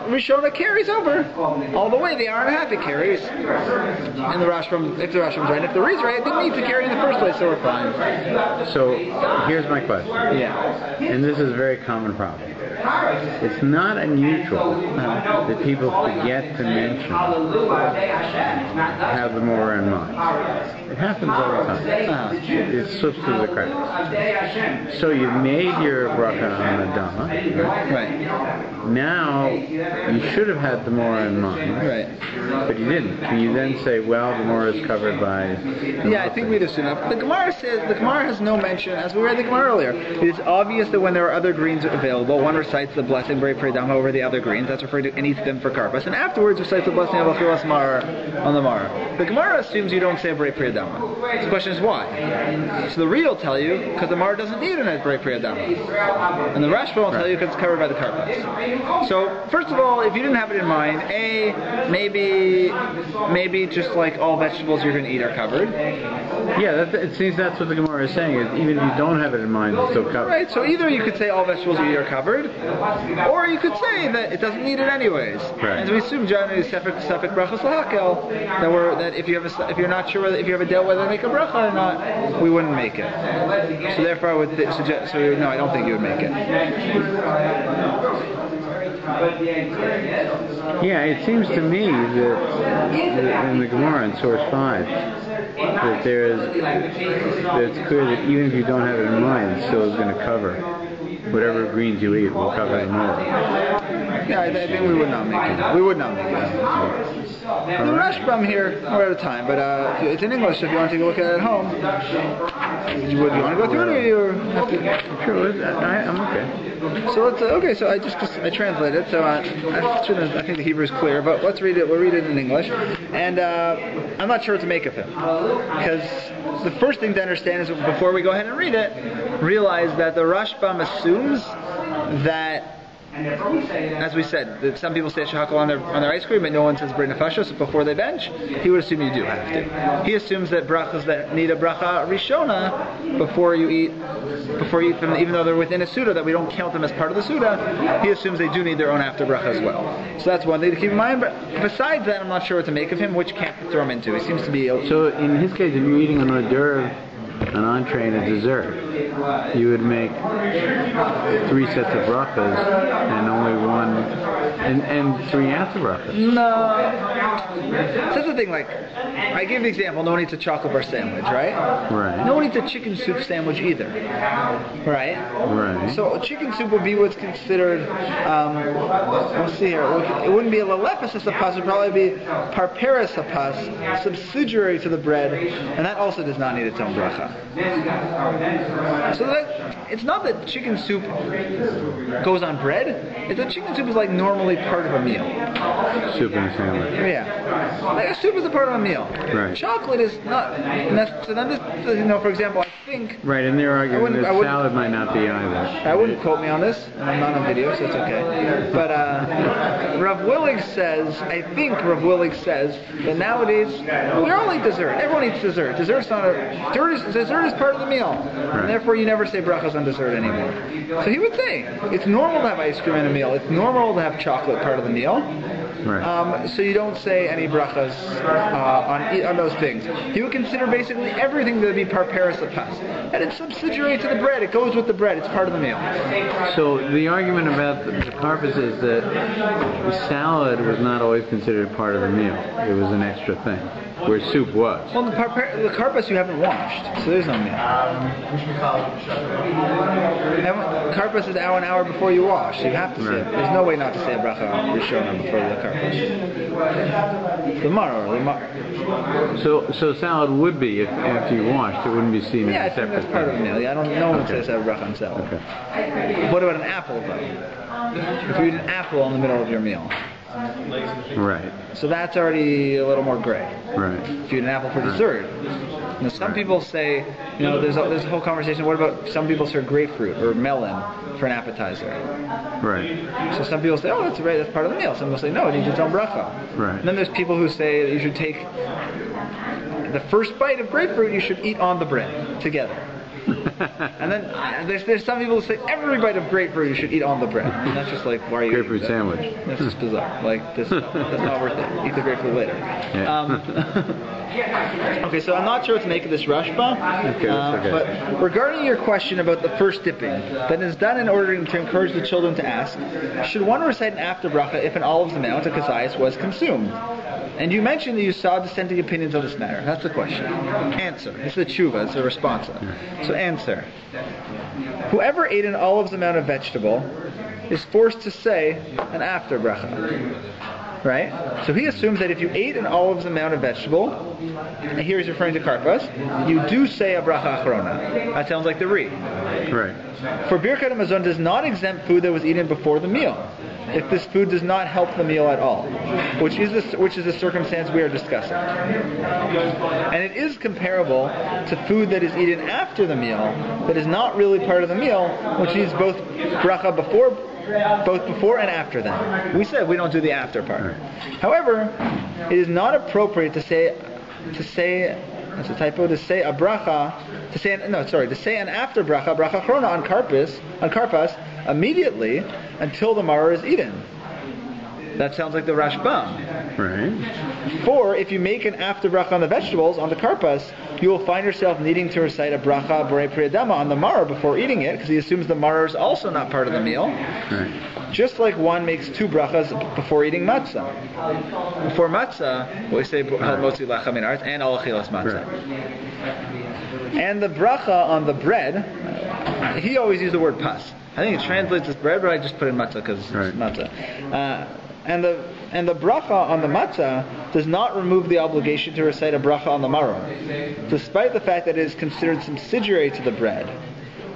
rishona carries over all the way, the hour and a half it carries. And the Rashbam, if the Rashbam's right, if the Ri's right, it didn't need to carry in the first place, so we're fine. So here's my question. Yeah. And this is a very common problem. It's not unusual that people forget to mention have the more in mind. It happens all the time. It slips through the cracks. So you've made your bracha on the dama, Right. Now you should have had the more in mind, Right. but you didn't. Can you then say, well, the more is covered by? Yeah, I think we'd assume that. The Gemara has no mention, as we read the Gemara earlier. It is obvious that when there are other greens available, one recites the blessing b'rei pri adama over the other greens. That's referred to and eats them for karpas, and afterwards recites the blessing of achilas maror on the maror. The Gemara assumes you don't say b'rei pri adama. The question is why. So the Ri will tell you because the maror doesn't need an b'rei pri adama, and the Rashba will tell you because it's covered by the karpas. So first of all, if you didn't have it in mind, maybe just like all vegetables you're going to eat are covered. Yeah, it seems that's what the Gemara is saying. Is even if you don't have it in mind, it's still covered. Right. So either you could say all vegetables you eat are covered, or you could say that it doesn't need it anyways. Right. And we assume generally sefek brachas lahakel that if you're not sure if you have a doubt whether to make a bracha or not, we wouldn't make it. So therefore, I would suggest. So no, I don't think you would make it. Yeah, it seems to me that in the Gemara in source 5 that it's clear that even if you don't have it in mind, it still is going to cover whatever greens you eat will cover the more. Yeah, I think we would not make it. We would not make it. The Rashbam here, we're out of time, but it's in English, so if you want to take a look at it at home, do you want to go through it, or have to? Sure, I'm okay. So let's, so I translated it, so I think the Hebrew is clear, but let's read it, we'll read it in English, and I'm not sure what to make of him, because the first thing to understand is, before we go ahead and read it, realize that the Rashbam assumes that, as we said, that some people say shahakal on their ice cream, but no one says b'rei nefashos before they bench. He would assume you do have to. He assumes that brachas that need a bracha rishona before you eat them, even though they're within a suda, that we don't count them as part of the suda. He assumes they do need their own after bracha as well. So that's one thing to keep in mind. But besides that, I'm not sure what to make of him. Which camp to throw him into? He seems to be. So in his case, if you're eating an hors d'oeuvre, an entree and a dessert, you would make 3 sets of brachas and only one And 3 after brachas. No. So that's the thing, like, I give the example, no one eats a chocolate bar sandwich, right? Right. No one eats a chicken soup sandwich either. Right? Right. So chicken soup would be what's considered, let's see here, it wouldn't be a lelephus hapas, it would probably be parperis hapas, subsidiary to the bread, and that also does not need its own bracha. So that, it's not that chicken soup goes on bread, it's that chicken soup is like normally part of a meal. Soup in a sandwich. Yeah. Like a soup is a part of a meal. Right. Chocolate is not, so then this, for example, I think... Right, and they're arguing that salad might not be either. I wouldn't quote me on this, and I'm not on video, so it's okay. But Rav Willig says, I think Rav Willig says, that nowadays, we all eat dessert. Everyone eats dessert. Dessert is part of the meal. Right. And therefore you never say brachas on dessert anymore. So he would say, it's normal to have ice cream in a meal. It's normal to have chocolate part of the meal. Right. So you don't say any brachas on those things. He would consider basically everything to be parperis hapas. And it's subsidiary to the bread. It goes with the bread. It's part of the meal. So the argument about the karpas is that the salad was not always considered part of the meal. It was an extra thing, where soup was. Well, the karpas you haven't washed, so there's no meal. Karpas is an hour before you wash. So you have to say it. There's no way not to say a bracha rishona before the karpas. The maror. So salad would be, if after you washed, it wouldn't be seen as a separate thing. Yeah, I think that's part of the meal. Yeah, no one says have a bracha on salad. Okay. What about an apple, though? If you eat an apple in the middle of your meal. Right. So that's already a little more gray. Right. If you eat an apple for dessert. Now, some people say, there's a whole conversation, what about some people serve grapefruit or melon for an appetizer? Right. So some people say, oh, that's right, that's part of the meal. Some people say, no, it needs its own bracha. Right. And then there's people who say that you should take the first bite of grapefruit you should eat on the bread together. And then there's some people who say every bite of grapefruit you should eat on the bread. And that's just like, why are you grapefruit sandwich? That's just bizarre. Like, that's not worth it. Eat the grapefruit later. Yeah. Okay, so I'm not sure what to make of this Rashba. Okay, okay. But regarding your question about the first dipping, that is done in order to encourage the children to ask, should one recite an after bracha if an olive's amount of kazayas was consumed? And you mentioned that you saw dissenting opinions on this matter. That's the question. Answer. This is a tshuva. It's a response. So answer. Whoever ate an olive's amount of vegetable is forced to say an after bracha. Right? So he assumes that if you ate an olive's amount of vegetable, and here he's referring to karpas, you do say a bracha achrona. That sounds like the re. Right. For birkat hamazon does not exempt food that was eaten before the meal, if this food does not help the meal at all, which is the circumstance we are discussing. And it is comparable to food that is eaten after the meal, that is not really part of the meal, which needs both bracha both before and after them. We said we don't do the after part. However, it is not appropriate to say that's a typo, to say a bracha, to say an after bracha chrona on karpas immediately until the maror is eaten. That sounds like the Rashbam. Right. For if you make an after bracha on the vegetables, on the karpas, you will find yourself needing to recite a bracha borei priyadama on the maror before eating it, because he assumes the maror is also not part of the meal. Right. Just like one makes 2 brachas before eating matzah. Before matzah, we say motzi lechem min haaretz and al achilas matzah. Right. And the bracha on the bread, he always used the word pas. I think it translates as bread, but I just put in matzah because it's matzah. And the bracha on the matzah does not remove the obligation to recite a bracha on the maror, despite the fact that it is considered subsidiary to the bread.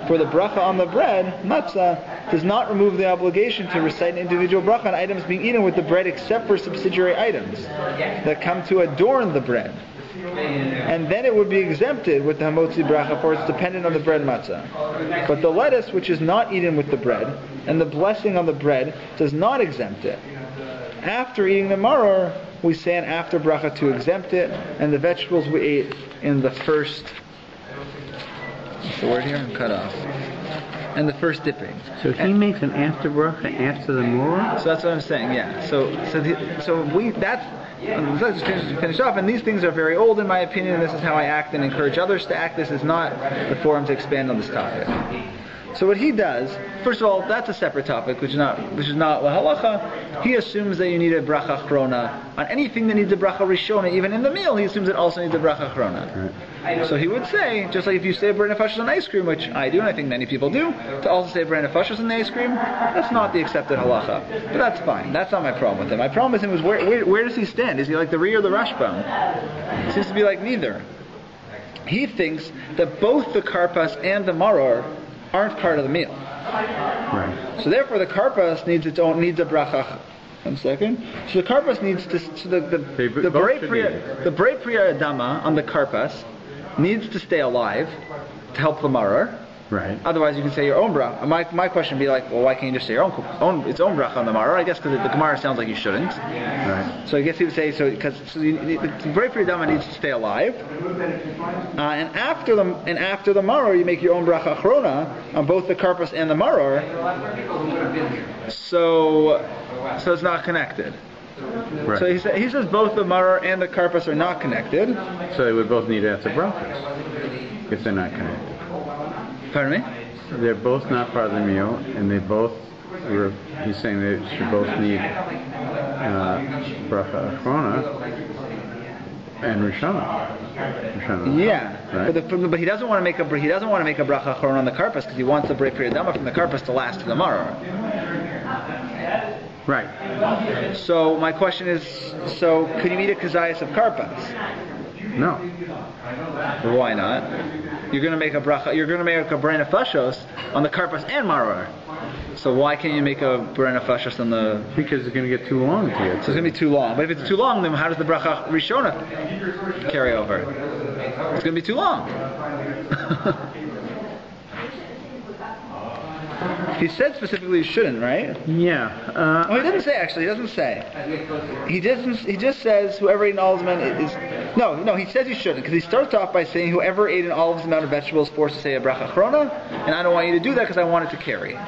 For the bracha on the bread, matzah, does not remove the obligation to recite an individual bracha on items being eaten with the bread except for subsidiary items that come to adorn the bread. And then it would be exempted with the hamotzi bracha, for it's dependent on the bread matzah. But the lettuce, which is not eaten with the bread, and the blessing on the bread, does not exempt it. After eating the maror, we say an after bracha to exempt it, and the vegetables we ate in the first... What's the word here? I'm cut off. And the first dipping. So he makes an after bracha after the maror? So that's what I'm saying, yeah. Let's just finish off, and these things are very old in my opinion, and this is how I act and encourage others to act. This is not the forum to expand on this topic. So what he does, first of all, that's a separate topic, which is not halacha. He assumes that you need a bracha achrona on anything that needs a bracha rishona. Even in the meal, he assumes it also needs a bracha achrona. Right. So he would say, just like if you say brei nefashos on ice cream, which I do, and I think many people do, to also say brei nefashos on the ice cream, that's not the accepted halacha. But that's fine. That's not my problem with him. My problem with him is where does he stand? Is he like the Ri or the Rashbam? He seems to be like neither. He thinks that both the karpas and the maror aren't part of the meal. Right. So therefore the karpas needs a bracha. 1 second. So the karpas needs to, so the brei priya adama on the karpas needs to stay alive to help the maror. Right. Otherwise, you can say your own bracha. My question would be like, well, why can't you just say your own its own bracha on the maror? I guess because the Gemara sounds like you shouldn't. Right. So I guess he would say the brei priya adama needs to stay alive, and after the maror, you make your own bracha achrona on both the karpas and the maror. So it's not connected. Right. So he says both the maror and the karpas are not connected. So they would both need after brachas if they're not connected. Pardon me? They're both not part of the meal, and they both. He's saying they should both need bracha achrona and rishona. Yeah, right? But he doesn't want to make a bracha achrona on the karpas because he wants the brei priya adama from the karpas to last to the maror. Right. So my question is, could you eat a kazayas of karpas? No. Why not? You're going to make a bracha. You're going to make a brei nefashos on the karpas and maror. So why can't you make a brei nefashos on the? Because it's going to get too long to get. So it's going to be too long. But if it's too long, then how does the bracha rishona carry over? It's going to be too long. He said specifically you shouldn't, right? Yeah. He doesn't say actually. He doesn't say. He doesn't. He just says whoever ate an olive's amount is. No. He says you shouldn't because he starts off by saying whoever ate an olive's amount of vegetables is forced to say a bracha achrona, and I don't want you to do that because I want it to carry.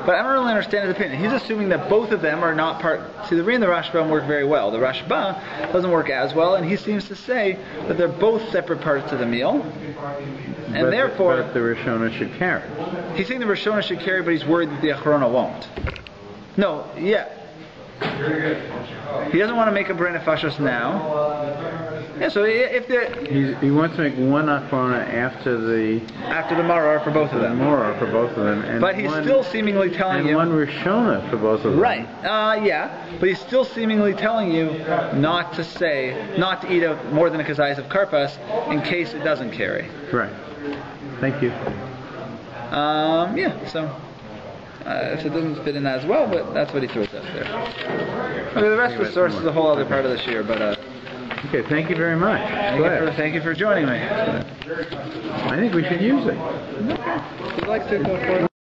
But I don't really understand his opinion. He's assuming that both of them are not part. See, the Ri and the Rashba work very well. The Rashba doesn't work as well, and he seems to say that they're both separate parts of the meal, and therefore. But the Rishona should carry. He's saying the Rishona should carry, but he's worried that the Achrona won't. No, yeah. He doesn't want to make a brei nefashos now. Yeah, so if he wants to make one achrona after the maror for both of them. And but he's still seemingly telling you one rishona for both of them. Right. Yeah. But he's still seemingly telling you not to eat more than a kazayas of karpas in case it doesn't carry. Right. Thank you. Yeah. So. So it doesn't fit in as well, but that's what he throws out there. Okay, the rest of the source is a whole other part of this year, but okay, thank you very much. Thank you for joining me. I think we should use it. Okay. If you'd like to go forward.